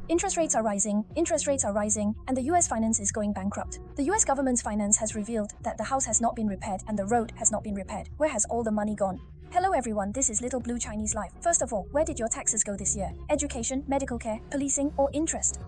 Interest rates are rising, and the US finance is going bankrupt. The US government's finance has revealed that the house has not been repaired and the road has not been repaired. Where has all the money gone? Hello everyone, this is Little Blue Chinese Life. First of all, where did your taxes go this year? Education, medical care, policing, or interest?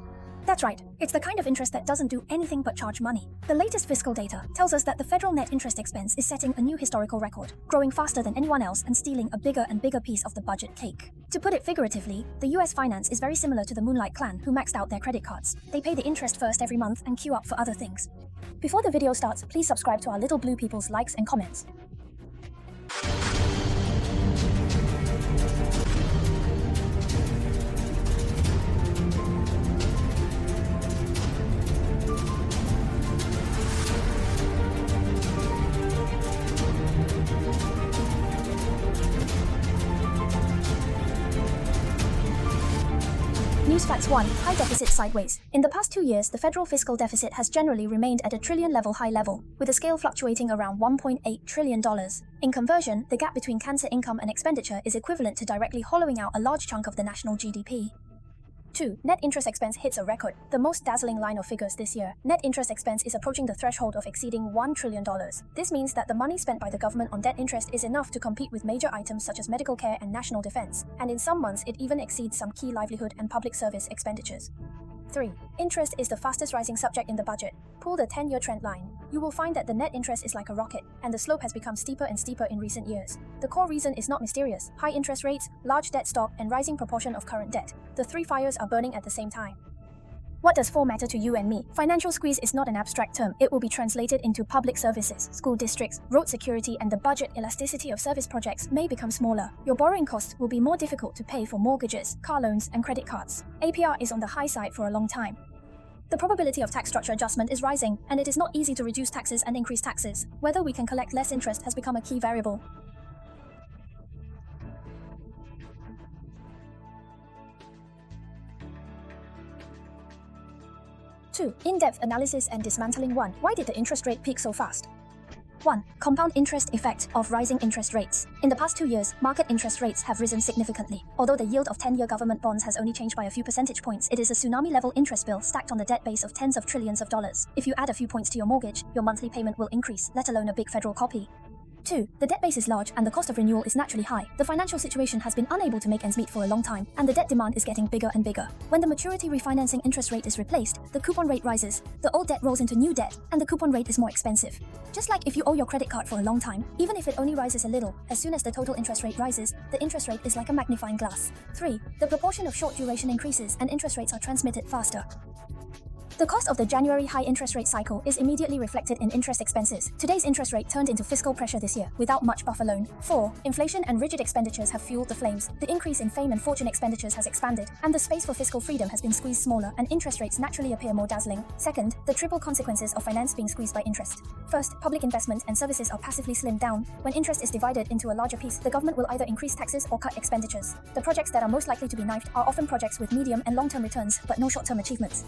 That's right, it's the kind of interest that doesn't do anything but charge money. The latest fiscal data tells us that the federal net interest expense is setting a new historical record, growing faster than anyone else and stealing a bigger and bigger piece of the budget cake. To put it figuratively, the US finance is very similar to the Moonlight Clan who maxed out their credit cards. They pay the interest first every month and queue up for other things. Before the video starts, please subscribe to our Little Blue People's likes and comments. News Facts 1. High deficit sideways. In the past 2 years, the federal fiscal deficit has generally remained at a trillion-level high level, with the scale fluctuating around $1.8 trillion. In conversion, the gap between cancer income and expenditure is equivalent to directly hollowing out a large chunk of the national GDP. 2. Net interest expense hits a record, the most dazzling line of figures this year. Net interest expense is approaching the threshold of exceeding $1 trillion. This means that the money spent by the government on debt interest is enough to compete with major items such as medical care and national defense, and in some months it even exceeds some key livelihood and public service expenditures. 3. Interest is the fastest rising subject in the budget. Pull the 10-year trend line. You will find that the net interest is like a rocket, and the slope has become steeper and steeper in recent years. The core reason is not mysterious: high interest rates, large debt stock, and rising proportion of current debt. The three fires are burning at the same time. What does 4 matter to you and me? Financial squeeze is not an abstract term. It will be translated into public services, school districts, road security, and the budget elasticity of service projects may become smaller. Your borrowing costs will be more difficult to pay for mortgages, car loans, and credit cards. APR is on the high side for a long time. The probability of tax structure adjustment is rising, and it is not easy to reduce taxes and increase taxes. Whether we can collect less interest has become a key variable. 2. In-depth analysis and dismantling. 1. Why did the interest rate peak so fast? 1. Compound interest effect of rising interest rates. In the past 2 years, market interest rates have risen significantly. Although the yield of 10-year government bonds has only changed by a few percentage points, it is a tsunami-level interest bill stacked on the debt base of tens of trillions of dollars. If you add a few points to your mortgage, your monthly payment will increase, let alone a big federal copy. 2. The debt base is large and the cost of renewal is naturally high. The financial situation has been unable to make ends meet for a long time, and the debt demand is getting bigger and bigger. When the maturity refinancing interest rate is replaced, the coupon rate rises, the old debt rolls into new debt, and the coupon rate is more expensive. Just like if you owe your credit card for a long time, even if it only rises a little, as soon as the total interest rate rises, the interest rate is like a magnifying glass. 3. The proportion of short duration increases and interest rates are transmitted faster. The cost of the January high interest rate cycle is immediately reflected in interest expenses. Today's interest rate turned into fiscal pressure this year, without much buffer loan. 4. Inflation and rigid expenditures have fueled the flames. The increase in fame and fortune expenditures has expanded, and the space for fiscal freedom has been squeezed smaller, and interest rates naturally appear more dazzling. Second, the triple consequences of finance being squeezed by interest. First, public investment and services are passively slimmed down. When interest is divided into a larger piece, the government will either increase taxes or cut expenditures. The projects that are most likely to be knifed are often projects with medium and long-term returns, but no short-term achievements.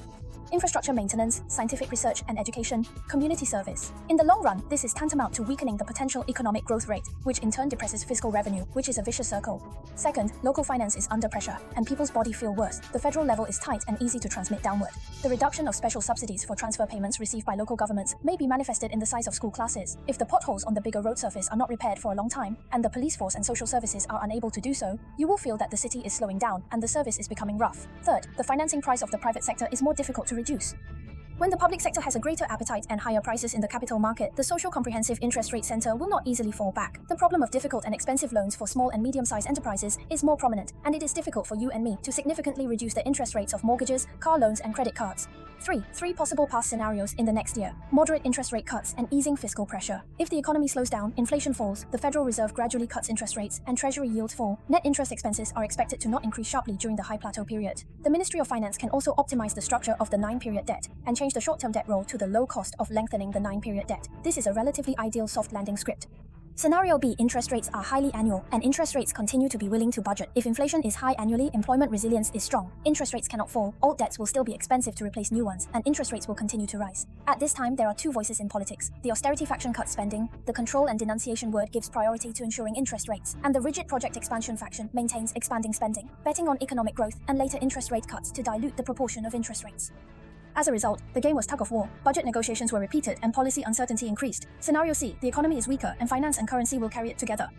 Infrastructure maintenance, scientific research and education, community service. In the long run, this is tantamount to weakening the potential economic growth rate, which in turn depresses fiscal revenue, which is a vicious circle. Second, local finance is under pressure, and people's body feel worse. The federal level is tight and easy to transmit downward. The reduction of special subsidies for transfer payments received by local governments may be manifested in the size of school classes. If the potholes on the bigger road surface are not repaired for a long time, and the police force and social services are unable to do so, you will feel that the city is slowing down and the service is becoming rough. Third, the financing price of the private sector is more difficult to reduce. When the public sector has a greater appetite and higher prices in the capital market, the social comprehensive interest rate center will not easily fall back. The problem of difficult and expensive loans for small and medium-sized enterprises is more prominent, and it is difficult for you and me to significantly reduce the interest rates of mortgages, car loans, and credit cards. 3 possible path scenarios in the next year: moderate interest rate cuts and easing fiscal pressure. If the economy slows down, inflation falls, the Federal Reserve gradually cuts interest rates, and Treasury yields fall, net interest expenses are expected to not increase sharply during the high plateau period. The Ministry of Finance can also optimize the structure of the 9-period debt and change the short-term debt roll to the low cost of lengthening the 9-period debt. This is a relatively ideal soft landing script. Scenario B, interest rates are highly annual, and interest rates continue to be willing to budget. If inflation is high annually, employment resilience is strong. Interest rates cannot fall, old debts will still be expensive to replace new ones, and interest rates will continue to rise. At this time, there are two voices in politics. The austerity faction cuts spending, the control and denunciation word gives priority to ensuring interest rates, and the rigid project expansion faction maintains expanding spending, betting on economic growth and later interest rate cuts to dilute the proportion of interest rates. As a result, the game was tug-of-war, budget negotiations were repeated, and policy uncertainty increased. Scenario C, the economy is weaker, and finance and currency will carry it together.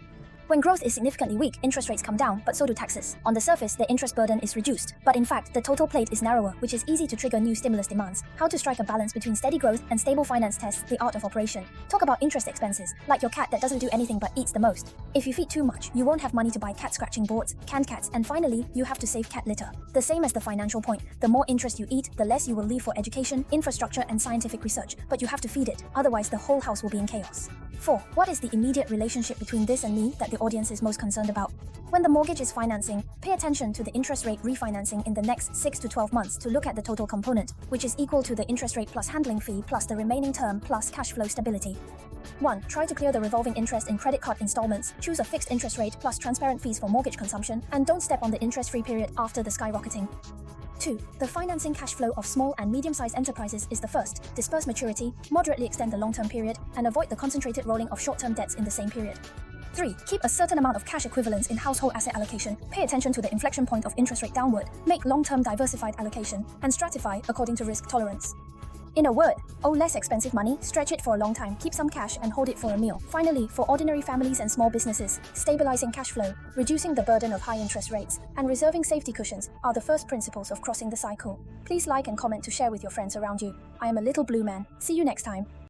When growth is significantly weak, interest rates come down, but so do taxes. On the surface, the interest burden is reduced. But in fact, the total plate is narrower, which is easy to trigger new stimulus demands. How to strike a balance between steady growth and stable finance tests the art of operation. Talk about interest expenses, like your cat that doesn't do anything but eats the most. If you feed too much, you won't have money to buy cat scratching boards, canned cats, and finally, you have to save cat litter. The same as the financial point. The more interest you eat, the less you will leave for education, infrastructure, and scientific research. But you have to feed it, otherwise the whole house will be in chaos. 4. What is the immediate relationship between this and me that the audience is most concerned about? When the mortgage is financing, pay attention to the interest rate refinancing in the next 6 to 12 months to look at the total component, which is equal to the interest rate plus handling fee plus the remaining term plus cash flow stability. 1. Try to clear the revolving interest in credit card installments, choose a fixed interest rate plus transparent fees for mortgage consumption, and don't step on the interest-free period after the skyrocketing. 2. The financing cash flow of small and medium-sized enterprises is the first. Disperse maturity, moderately extend the long-term period, and avoid the concentrated rolling of short-term debts in the same period. 3. Keep a certain amount of cash equivalents in household asset allocation. Pay attention to the inflection point of interest rate downward. Make long-term diversified allocation, and stratify according to risk tolerance. In a word, owe less expensive money, stretch it for a long time, keep some cash and hold it for a meal. Finally, for ordinary families and small businesses, stabilizing cash flow, reducing the burden of high interest rates, and reserving safety cushions are the first principles of crossing the cycle. Please like and comment to share with your friends around you. I am a little blue man. See you next time.